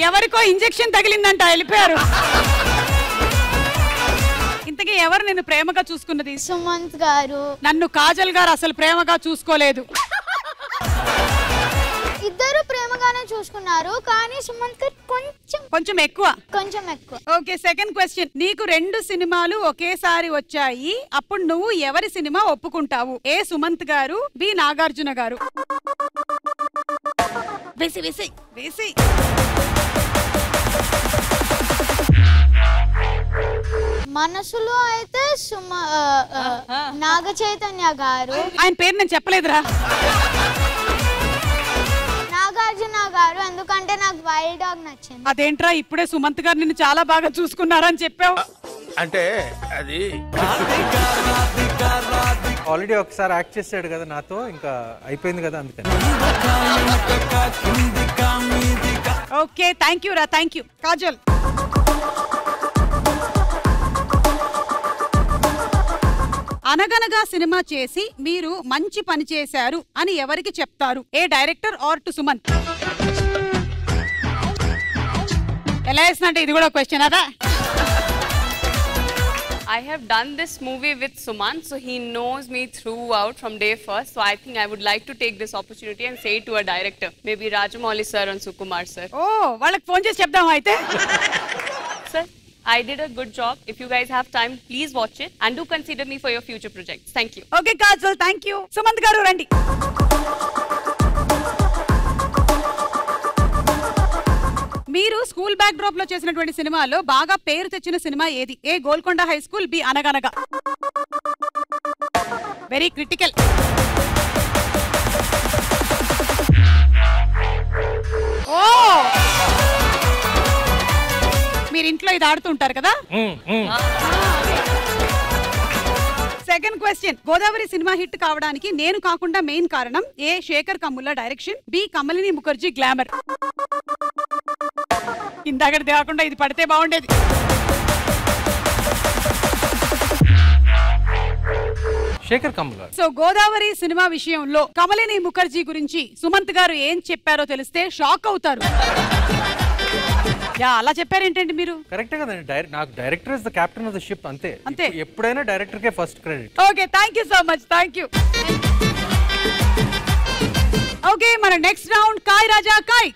ఎవరికో ఇంజెక్షన్ తగిలిందంట, వెళ్ళిపోయారు. ఇంతకీ ఎవరు నిన్ను ప్రేమగా చూసుకున్నది? సుమంత్ గారు. నన్ను కాజల్ గారు అసలు ప్రేమగా చూసుకోలేదు. ఇద్దరు ప్రేమగానే చూసుకున్నారు, కానీ సుమంత్ గారు కొంచెం ఎక్కువ. Okay, second question. నీకు 2 సినిమాలు ఒకేసారి వచ్చాయి, అప్పుడు నువ్వు ఎవరి సినిమా ఒప్పుకుంటావు? ఏ సుమంత్ గారు, బి నాగార్జున గారు. వేసి మనసులో అయితే నాగ చైతన్య గారు. ఆయన పేరు నేను చెప్పలేదురా. నాగార్జున గారు, ఎందుకంటే నాకు వైల్డ్ డాగ్ నచ్చింది. అదేంట్రా ఇప్పుడే సుమంత్ గారు నిన్ను చాలా బాగా చూసుకున్నారని చెప్పావు? అంటే అది ఆల్రెడీ ఒకసారి యాక్ట్ చేసాడు కదా నాతో, ఇంకా అయిపోయింది కదా అందుకని. ఓకే, థ్యాంక్ యూ రా, థ్యాంక్ యూ. కాజల్, అనగనగా సినిమా చేసి మీరు మంచి పని చేశారు అని ఎవరికి చెప్తారు? ఏ డైరెక్టర్ ఆర్ టు సుమంత్? ఎలా వేసినట్టే ఇది కూడా క్వశ్చన్ అదా? I have done this movie with Sumant, so he knows me throughout from day first. So I think I would like to take this opportunity and say to a director, maybe Rajamouli sir and Sukumar sir. Oh, వాళ్ళకి phone చేసి చెప్దాం అయితే. Sir, I did a good job. If you guys have time, please watch it and do consider me for your future projects. Thank you. Okay, Kajal, thank you. Sumant garu randi. మీరు school backdrop లో చేసినటువంటి సినిమాలో బాగా పేరు తెచ్చిన cinema ఏది? A Golconda high school, B Anaganaga. Very critical. Oh, మీరు ఇంట్లో ఇది ఆడుతుంటారు కదా? Second question. Godavari cinema hit కావడానికి నేను కాకుండా మెయిన్ కారణం? A Sekhar Kammula direction, B Kamalini Mukherjee glamour. ఇందాక కాకుండా ఇది పడితే బాగుండేది. శేఖర్ కమ్ముల్లా. సో గోదావరి సినిమా విషయంలో కమలిని ముఖర్జీ గురించి సుమంత్ గారు ఏం చెప్పారో తెలిస్తే షాక్ అవుతారు. యా, అలా చెప్పారేంటండి మీరు? కరెక్టే కదండి, నాకు director is the captain of the ship. అంతే, ఎప్పుడైనా director K first credit. Okay, thank you so much, thank you. Okay, మన next round Kai Raja Kai.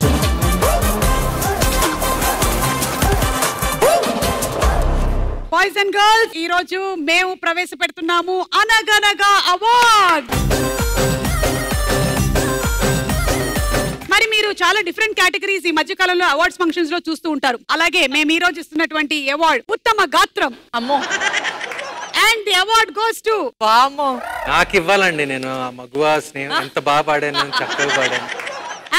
Boys and girls, ఈ రోజు మేము ప్రవేశపెడుతున్నాము అనగనగా అవార్డ్. మరి మీరు చాలా డిఫరెంట్ కేటగిరీస్ ఈ మధ్య కాలంలో అవార్డ్స్ ఫంక్షన్స్ లో చూస్తూ ఉంటారు. అలాగే మేము ఈ రోజు ఇస్తున్నటువంటి అవార్డ్ ఉత్తమ గాత్రం. అమ్మో. And the award goes to వామో. నాకు ఇవ్వాలండి, నేను మగువా స్నేహం ఎంత బాగా పాడాను, చక్కగా పాడాను.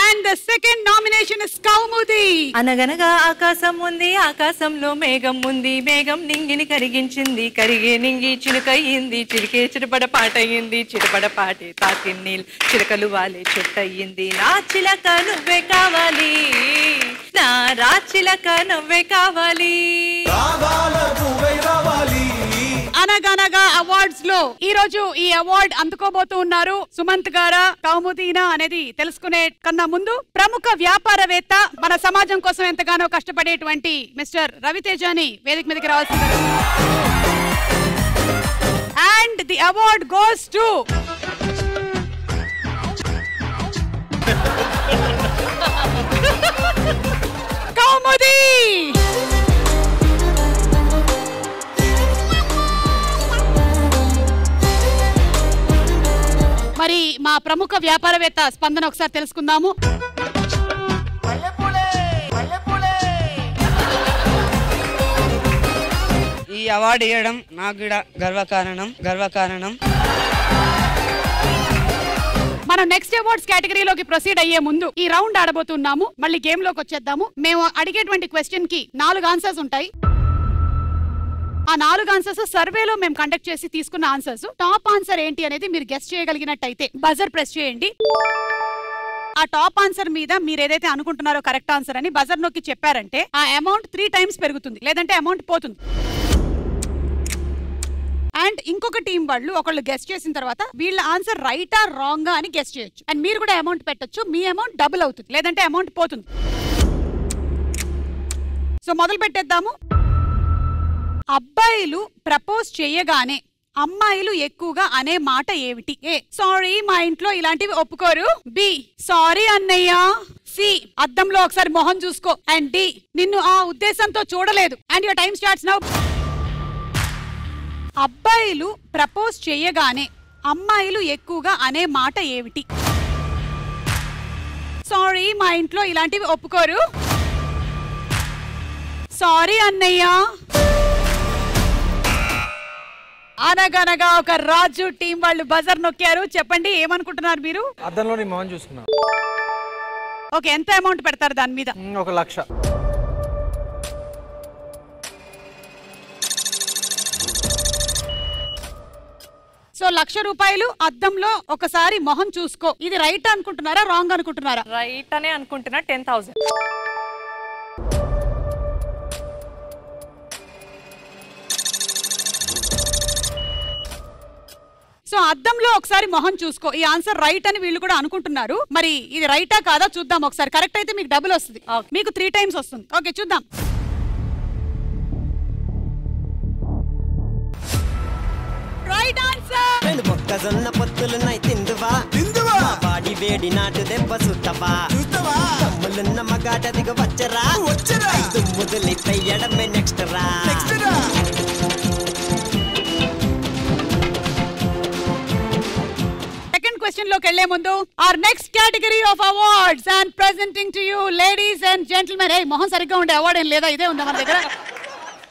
And the second nomination is Kaumudi. అనగనగా ఆకాశం ఉంది, ఆకాశంలో మేఘం ఉంది, మేఘం నింగిని కరిగించింది, కరిగే నింగి చిలుకయ్యింది, చిలికే చిటపడ పాటయ్యింది, చిటపడ పాటే తాకి నీళ్ళు చిలకలు వాలే చెట్టయ్యింది. నా చిలక నువ్వే కావాలి, నా రా చిలక నువ్వే కావాలి. అనగనగా అవార్డ్స్ లో ఈ రోజు ఈ అవార్డ్ అందుకోబోతూ ఉన్నారు సుమంత్ గారా, కౌముదీనా అనేది తెలుసుకునే కన్నా ముందు ప్రముఖ వ్యాపారవేత్త, మన సమాజం కోసం ఎంతగానో కష్టపడేటువంటి మిస్టర్ రవితేజని వేదిక మీదకి రావాల్సింది. And the award goes to Kaumudi. మరి మా ప్రముఖ వ్యాపారవేత్త స్పందన ఒకసారి తెలుసుకుందాము. ఈ అవార్డు ఇవ్వడం నాకు కూడా గర్వకారణం. మనం నెక్స్ట్ అవార్డ్స్ కేటగిరీలోకి ప్రొసీడ్ అయ్యే ముందు ఈ రౌండ్ ఆడబోతున్నాము. మళ్ళీ గేమ్ లోకి వచ్చేద్దాము. మేము అడిగేటువంటి క్వశ్చన్ కి 4 ఆన్సర్స్ ఉంటాయి. ఆ 4 ఆన్సర్స్ సర్వేలో మేము కండక్ట్ చేసి తీసుకున్న ఆన్సర్స్. టాప్ ఆన్సర్ ఏంటి అనేది మీరు గెస్ చేయగలిగినట్టయితే బజర్ ప్రెస్ చేయండి. ఆ టాప్ ఆన్సర్ మీద మీరు ఏదైతే అనుకుంటున్నారో కరెక్ట్ ఆన్సర్ అని బజర్ నొక్కి చెప్పారంటే ఆ అమౌంట్ 3 టైమ్స్ పెరుగుతుంది, లేదంటే అమౌంట్ పోతుంది. అండ్ ఇంకొక టీం వాళ్ళు ఒకళ్ళు గెస్ చేసిన తర్వాత వీళ్ళ ఆన్సర్ రైటా రాంగా అని గెస్ చేయొచ్చు. అండ్ మీరు కూడా అమౌంట్ పెట్టొచ్చు, మీ అమౌంట్ డబుల్ అవుతుంది, లేదంటే అమౌంట్ పోతుంది. సో మొదలు పెట్టేద్దాము. అబ్బాయిలు ప్రపోజ్ చేయగానే అమ్మాయిలు ఎక్కువగా అనే మాట ఏమిటి? ఏ సారీ మా ఇంట్లో ఇలాంటివి ఒప్పుకోరు, బి సారీ అన్నయ్య, సి అద్దంలో ఒకసారి మొహం చూసుకో, అండ్ డి నిన్ను ఆ ఉద్దేశంతో చూడలేదు. And your time starts now. అబ్బాయిలు ప్రపోజ్ చేయగానే అమ్మాయిలు ఎక్కువగా అనే మాట ఏమిటి? సారీ మా ఇంట్లో ఇలాంటివి ఒప్పుకోరు, సారీ అన్నయ్య. అనగనగా ఒక రాజు టీం వాళ్ళు బజర్ నొక్కారు. చెప్పండి ఏమనుకుంటున్నారు మీరు? అద్దంలో నీ మొహం చూసుకున్నా. ఓకే, ఎంత అమౌంట్ పెడతారు దాని మీద? 1,00,000. సో 1,00,000 రూపాయలు. అద్దంలో ఒకసారి మొహం చూసుకో. ఇది రైట్ అనుకుంటున్నారా రాంగ్ అనుకుంటున్నారా? రైట్ అనే అనుకుంటున్నా. 10,000. సో అద్దంలో ఒకసారి మొహం చూసుకో, ఈ ఆన్సర్ రైట్ అని వీళ్ళు కూడా అనుకుంటున్నారు. మరి ఇది రైటా కాదా చూద్దాం ఒకసారి. కరెక్ట్ అయితే మీకు డబుల్ వస్తుంది, మీకు 3 టైమ్స్ వస్తుంది. ఓకే చూద్దాం. Right answer. రెండు మొక్కజొన్న పొత్తులున్నాయి తిందువా తిందువా, బాడీ వేడి నాటు దెబ్బ సుత్తవా సుత్తవా, తమ్ములున్న మగాట దిగ వచ్చరా వచ్చరా, దుమ్ముదులి తయ్యడమే నెక్స్ట్ రా నెక్స్ట్ రా. క్వశ్చన్ లోకి వెళ్లే ముందు our next category of awards and presenting to you ladies and gentlemen. hey మొహం సరిగ్గా ఉండే అవార్డ్ ఏం లేదా? ఇదే ఉంది మన దగ్గర.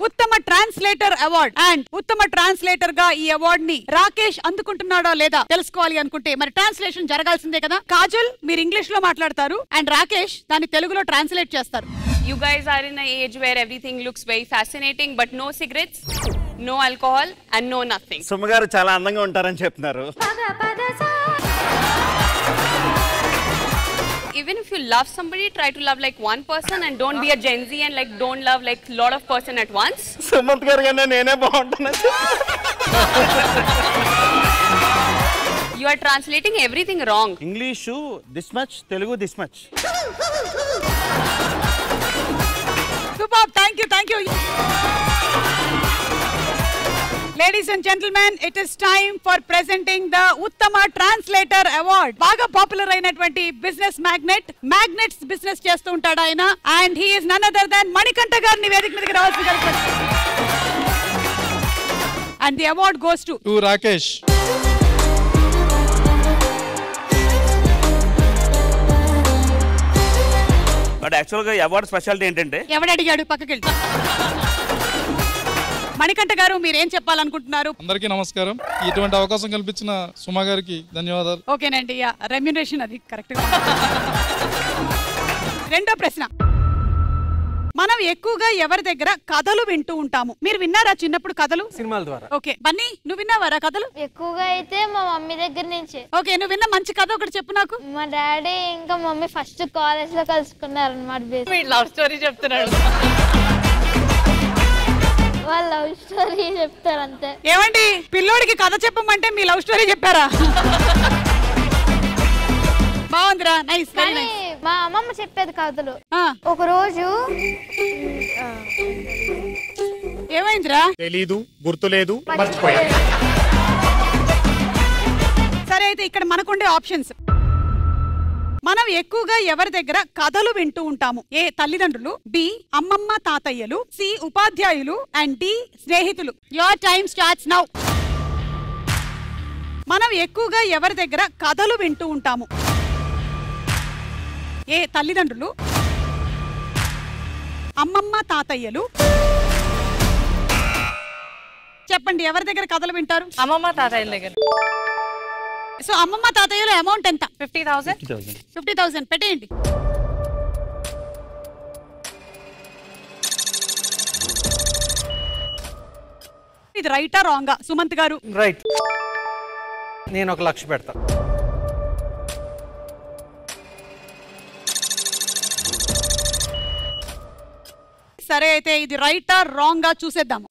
ఉత్తమ ట్రాన్స్లేటర్ అవార్డ్. అండ్ ఉత్తమ ట్రాన్స్లేటర్ గా ఈ అవార్డ్ ని రాకేష్ అందుకుంటున్నాడో లేదా తెలుసుకోవాలి అనుకుంటే మరి ట్రాన్స్లేషన్ జరగాల్సిందే కదా. కాజల్ మీరు ఇంగ్లీష్ లో మాట్లాడతారు అండ్ రాకేష్ దాన్ని తెలుగులో ట్రాన్స్లేట్ చేస్తారు. You guys are in an age where everything looks very fascinating, but no cigarettes, no alcohol and no nothing. సుమగారు చాలా అందంగా ఉంటారని చెప్తున్నారు. Even if you love somebody, try to love like one person and don't be a Gen Z and like don't love like lot of person at once. Sumanth గారు కన్నా నేనే బాగుంటాను. You are translating everything wrong. English this much, Telugu this much. Superb, thank you, thank you. Ladies and gentlemen, it is time for presenting the Uttama Translator Award. బాగా popular అయినటువంటి business magnets business చేస్తూ ఉంటాడు ఆయన. And he is none other than Manikanta గారిని వేదిక మీదకి రావాల్సిందిగా. And the award goes to Rakesh. But actual గా అవార్డ్ స్పెషాలిటీ ఏంటంటే ఎవడు అడిగాడు పక్కకి వెళ్ళి. మణికంఠ గారు మీరేం చెప్పాలనుకుంటున్నారు? అందరికీ నమస్కారం. ఇటువంటి అవకాశం కల్పించిన సుమా గారికి ధన్యవాదాలు. ఓకేనండి, రెమ్యునరేషన్ అది కరెక్ట్ గా. రెండో ప్రశ్న, మనం ఎక్కువగా ఎవరి దగ్గర కథలు వింటూ ఉంటాము? మీరు విన్నారా చిన్నప్పుడు కథలు? సినిమాల ద్వారా. ఓకే బన్నీ నువ్వు విన్నావారా కథలు? ఎక్కువగా అయితే మా మమ్మీ దగ్గర నుంచి. ఓకే నువ్వు విన్న మంచి కథ ఒకటి చెప్పు నాకు. మా డాడీ ఇంకా మమ్మీ ఫస్ట్ కాలేజ్ లో కలుసుకున్నారు అన్నమాట. లవ్ స్టోరీ చెప్తున్నాడు. వాళ్ళ లవ్ స్టోరీ చెప్తారు అంతే. ఏమండి పిల్లోడికి కథ చెప్పమంటే మీ లవ్ స్టోరీ చెప్పారా? బాగుందిరా, నైస్. కానీ మా అమ్మమ్మ చెప్పేది కథలు. ఒక రోజు ఏమైందిరా? తెలీదు, గుర్తులేదు, సరే అయితే ఇక్కడ మనకుండే ఆప్షన్స్. మనం ఎక్కువగా ఎవరి దగ్గర కథలు వింటూ ఉంటాము? ఏ తల్లిదండ్రులు, బి అమ్మమ్మ తాతయ్యలు, సి ఉపాధ్యాయులు అండ్ డి స్నేహితులు. Your time starts now. మనం ఎక్కువగా ఎవరి దగ్గర కథలు వింటూ ఉంటాము? ఏ తల్లిదండ్రులు, అమ్మమ్మ తాతయ్యలు. చెప్పండి ఎవరి దగ్గర కథలు వింటారు? అమ్మమ్మ తాతయ్యల దగ్గర. సో అమ్మమ్మ తాతయ్యల అమౌంట్ ఎంత? 50,000. 50,000 పెట్టేయండి. ఇది రైటా రాంగా సుమంత్ గారు? రైట్. నేను 1,00,000 పెడతా. సరే అయితే ఇది రైటా రాంగా చూసేద్దాము.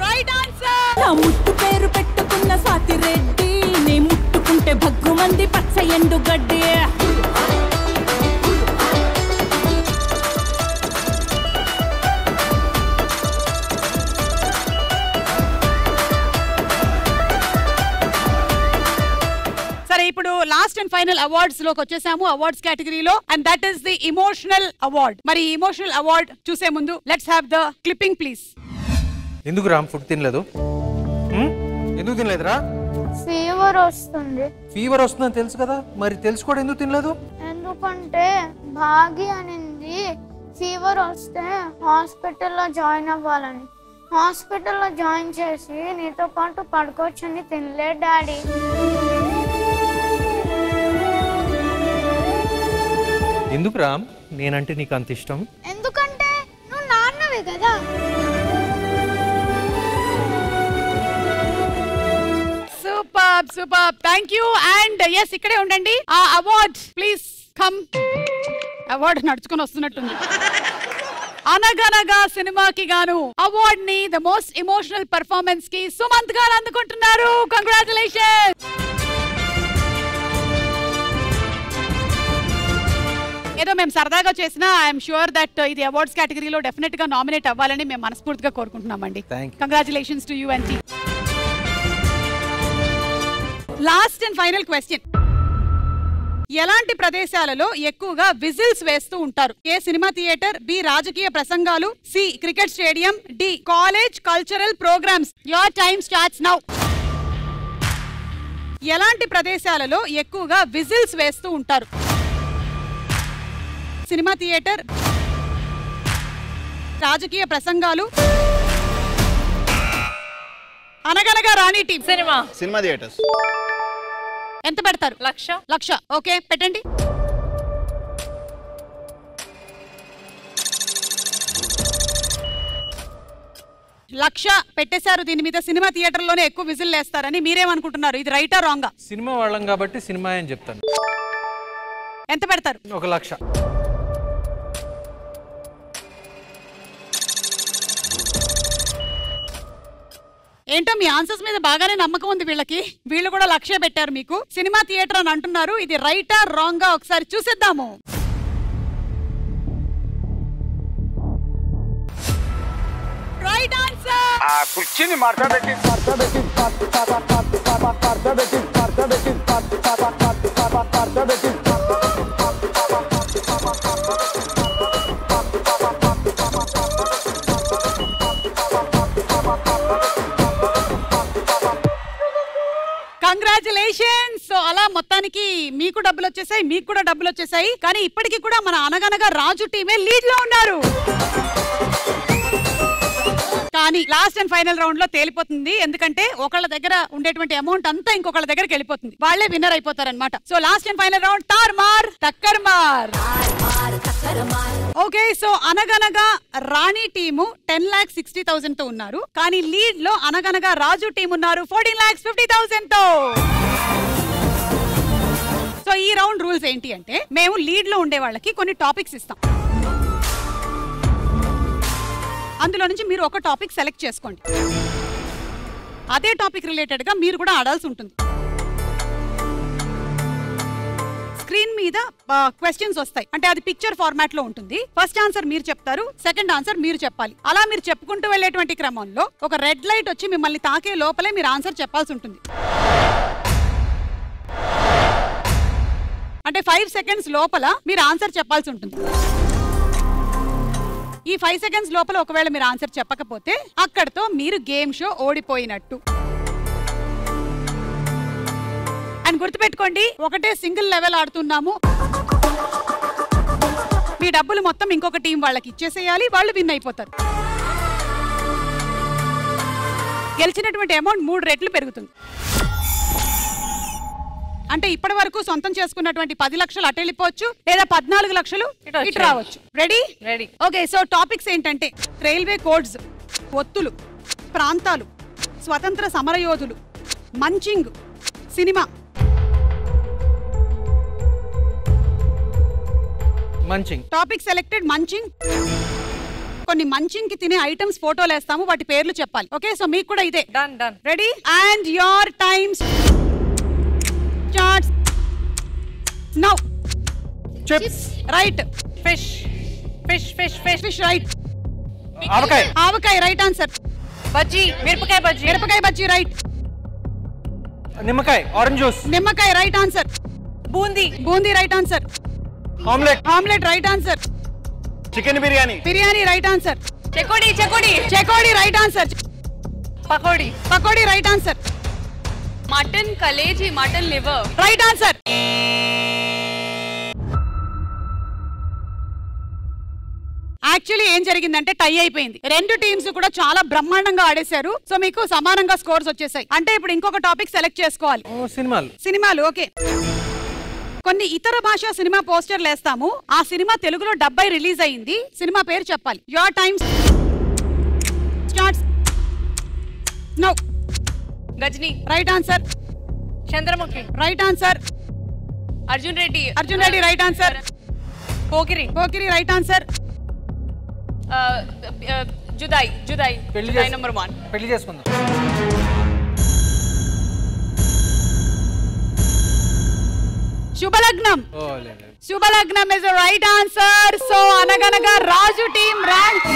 Right answer. నా ముట్టు పేరు పెట్టుకున్న సాతిరెడ్డి, నీ ముట్టుకుంటే భగ్గుమంది పచ్చ ఎండు గడ్డి. లాస్ట్ అండ్ ఫైనల్ అవార్డ్స్ లోకి వచ్చేసాము, అవార్డ్స్ కేటగిరీలో, and that is the emotional award. మరి ఇమోషనల్ అవార్డ్ చూసే ముందు let's have the clipping please. ఎందుకు రామ్ ఫుడ్ తినలేదు? ఎందుకు తినలేదురా? ఫీవర్ వస్తుంది. ఫీవర్ వస్తుందని తెలుసు కదా, మరి తెలుసు కూడా ఎందుకు తినలేదు? ఎందుకంటే భాగి అనింది ఫీవర్ వస్తే హాస్పిటల్లో జాయిన్ అవ్వాలని. హాస్పిటల్లో జాయిన్ చేసి నీతో పాటు పడుకోవచ్చని తినలే డాడీ. ఎందుకు రామ్ నేనంటే నీకు అంత ఇష్టం? ఎందుకంటే నువ్వు నాన్నవే కదా. Super super, thank you. And yes ఇక్కడే ఉండండి. ఆ అవార్డ్ ప్లీజ్ కమ్. అవార్డ్ నడుచుకొని వస్తున్నట్టుంది. అనగనగా సినిమాకి గాను అవార్డ్ ని ద మోస్ట్ ఎమోషనల్ పర్ఫార్మెన్స్ కి సుమంత్ గారు అందుకుంటున్నారు. కంగ్రాచులేషన్. ఏదో మేము సరదాగా చేసినా ఐఎమ్ షూర్ దట్ ఇది అవార్డ్స్ కేటగిరీలో డెఫినెట్ గా నామినేట్ అవ్వాలని మేము మనస్ఫూర్తిగా కోరుకుంటున్నామండి. Congratulations to you and team. Last and final question. ఎలాంటి ప్రదేశాలలో ఎక్కువగా విజిల్స్ వేస్తూ ఉంటారు? ఏ సినిమా థియేటర్, బి రాజకీయ ప్రసంగాలు, C cricket stadium, D college cultural programmes. Your time starts now. ఎలాంటి ప్రదేశాలలో ఎక్కువగా విజిల్స్ వేస్తూ ఉంటారు? సినిమా థియేటర్, రాజకీయ ప్రసంగాలు, అనగనగా రాణి టీం. Cinema theatres. ఎంత పెడతారు? 1,00,000. ఓకే పెట్టండి. లక్ష పెట్టేశారు దీని మీద. సినిమా థియేటర్ లోనే ఎక్కువ విజిల్ వేస్తారని మీరేమనుకుంటున్నారు? ఇది రైటా రాంగా? సినిమా వాళ్ళం కాబట్టి సినిమా అని చెప్తాను. ఎంత పెడతారు? 1,00,000. ఏంటో మీ ఆన్సర్స్ మీద బాగానే నమ్మకం ఉంది వీళ్ళకి. వీళ్ళు కూడా 1,00,000 పెట్టారు మీకు. సినిమా థియేటర్ అని అంటున్నారు. ఇది రైటా రాంగా ఒకసారి చూసేద్దాము. Right answer. కుర్చీని మార్చబెట్టి కంగ్రాచులేషన్స్. సో అలా మొత్తానికి మీకు డబ్బులు వచ్చేసాయి, మీకు కూడా డబ్బులు వచ్చేసాయి. కానీ ఇప్పటికీ కూడా మన అనగనగా రాజు టీమే లీడ్ లో ఉన్నారు. కానీ లాస్ట్ అండ్ ఫైనల్ రౌండ్ లో తేలిపోతుంది. ఎందుకంటే ఒకళ్ళ దగ్గర ఉండేటువంటి అమౌంట్ అంతా ఇంకొకళ్ళ దగ్గరికి వెళ్ళిపోతుంది. వాళ్ళే విన్నర్ అయిపోతారు అనమాట. So last and final round తార్మార్ టక్కర్మార్. Okay, so Anaganaga Rani team 10,60,000 తో ఉన్నారు. కానీ లీడ్ లో అనగనగా రాజు టీం ఉన్నారు 14,50,000 తో. సో ఈ రౌండ్ రూల్స్ ఏంటి అంటే, మేము లీడ్ లో ఉండే వాళ్ళకి కొన్ని టాపిక్స్ ఇస్తాం. అందులో నుంచి మీరు ఒక టాపిక్ సెలెక్ట్ చేసుకోండి. అదే టాపిక్ రిలేటెడ్ గా మీరు కూడా ఆడాల్సి ఉంటుంది. స్క్రీన్ మీద క్వశ్చన్స్ వస్తాయి. అంటే అది పిక్చర్ ఫార్మాట్ లో ఉంటుంది. ఫస్ట్ ఆన్సర్ మీరు చెప్తారు, సెకండ్ ఆన్సర్ మీరు చెప్పాలి. అలా మీరు చెప్పుకుంటూ వెళ్ళేటువంటి క్రమంలో ఒక రెడ్ లైట్ వచ్చి మిమ్మల్ని తాకే లోపలే మీరు ఆన్సర్ చెప్పాల్సి ఉంటుంది. అంటే 5 seconds లోపల మీరు ఆన్సర్ చెప్పాల్సి ఉంటుంది. ఈ 5 seconds లోపల ఒకవేళ మీరు ఆన్సర్ చెప్పకపోతే అక్కడతో మీరు గేమ్ షో ఓడిపోయినట్టు. అని గుర్తుపెట్టుకోండి, ఒకటే సింగిల్ లెవెల్ ఆడుతున్నాము. మీ డబ్బులు మొత్తం ఇంకొక టీం వాళ్ళకి ఇచ్చేసేయాలి, వాళ్ళు విన్ అయిపోతారు. గెలిచినటువంటి అమౌంట్ 3 రెట్లు పెరుగుతుంది. అంటే ఇప్పటి వరకు సొంతం చేసుకున్నటువంటి 10 లక్షలు అటు వెళ్ళిపోవచ్చు, లేదా 14 లక్షలు ఇటు రావచ్చు. Ready? Ready. Okay, so topics ఏంటంటే రైల్వే కోడ్స్, ఒత్తులు, ప్రాంతాలు, స్వతంత్ర సమరయోధులు, munching, cinema. Munching topic selected munching. కొన్ని మంచింగ్ కి తినే ఐటమ్స్ ఫోటోలు వేస్తాము, వాటి పేర్లు చెప్పాలి. ఓకే, సో మీకు కూడా ఇదే. Done done. Ready? And your times starts now. Chips. Right. Fish fish fish fish fish right. Avakaya. Avakaya right answer. Bajji మిరపకాయ బజ్జీ. మిరపకాయ బజ్జీ రైట్. నిమ్మకాయ ఆరెంజ్ జ్యూస్. నిమ్మకాయ right answer. Boondi. Boondi right answer. Omelette. Omelette right answer. Chicken biryani. Biryani right answer. Chekodi. Chekodi. Chekodi right answer. Pakodi. Pakodi right answer. Mutton కలేజీ, mutton liver. Right answer. Actually ఏం జరిగిందంటే టై అయిపోయింది. రెండు teams కూడా చాలా బ్రహ్మాండంగా ఆడేశారు. సో మీకు సమానంగా స్కోర్స్ వచ్చేసాయి. అంటే ఇప్పుడు ఇంకొక టాపిక్ సెలెక్ట్ చేసుకోవాలి. సినిమాలు ఓకే. కొన్ని ఇతర భాషా సినిమా పోస్టర్లు వేస్తాము. ఆ సినిమా తెలుగులో 70 రిలీజ్ అయింది. సినిమా పేరు చెప్పాలి. Your time starts now. Ghajini right answer. Chandramukhi right answer. Arjun Reddy. Arjun Reddy right answer. Pokiri. Pokiri right answer. Judaai. Judaai. Judaai number 1. పెళ్లి చేసుకుందాం. Subhalagnam. Subhalagnam is the right answer. So Anaganaga Raju team rank.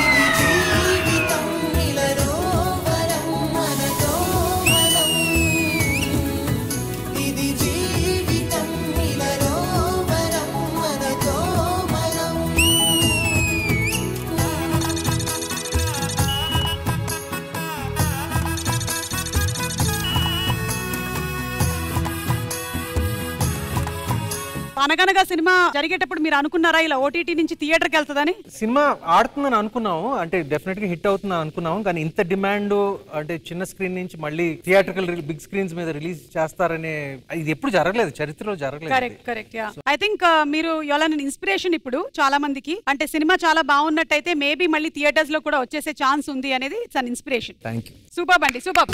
Anaganaga cinema జరిగేటప్పుడు మీరు అనుకున్నారా ఇలా ఓటీటీ నుంచి థియేటర్కి వెళ్తుందని? సినిమా ఆడుతుందని అనుకున్నాము, అంటే డెఫినెట్ గా హిట్ అవుతుందని అనుకున్నాము. కానీ ఇంత డిమాండ్, అంటే చిన్న స్క్రీన్ నుంచి మళ్ళీ థియేటర్కల్ బిగ్ స్క్రీన్స్ మీద రిలీజ్ చేస్తారనే ఇది ఎప్పుడు జరగలేదు, చరిత్రలో జరగలేదు. Correct correct. ఐ థింక్ మీరు యువర్ ఇన్స్పిరేషన్ ఇప్పుడు చాలా మందికి. అంటే సినిమా చాలా బాగున్నట్టయితే మేబీ మళ్ళీ థియేటర్స్ లో కూడా వచ్చేసే ఛాన్స్ ఉంది అనేది it's an inspiration. Thank you. Super అండి, సూపర్.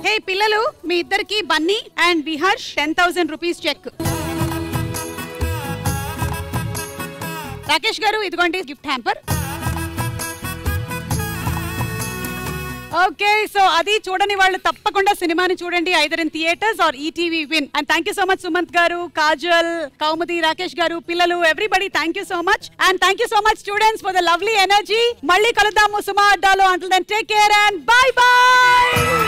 హే పిల్లలు, మీ ఇద్దరికి Bunny and Viharsh 10,000 rupees cheque. Rakesh garu ఇదిగోండి గిఫ్ట్ హ్యాంపర్. ఓకే, సో అది చూడని వాళ్ళు తప్పకుండా సినిమాని చూడండి, either in theatres or ETV win. And thank you so much Sumanth garu, Kajal, Kaumudi, Rakesh garu, పిల్లలు, everybody thank you so much. And thank you so much students for the lovely energy. మళ్ళీ కలుద్దాము సుమా అడ్డాలో. Until then take care and bye by.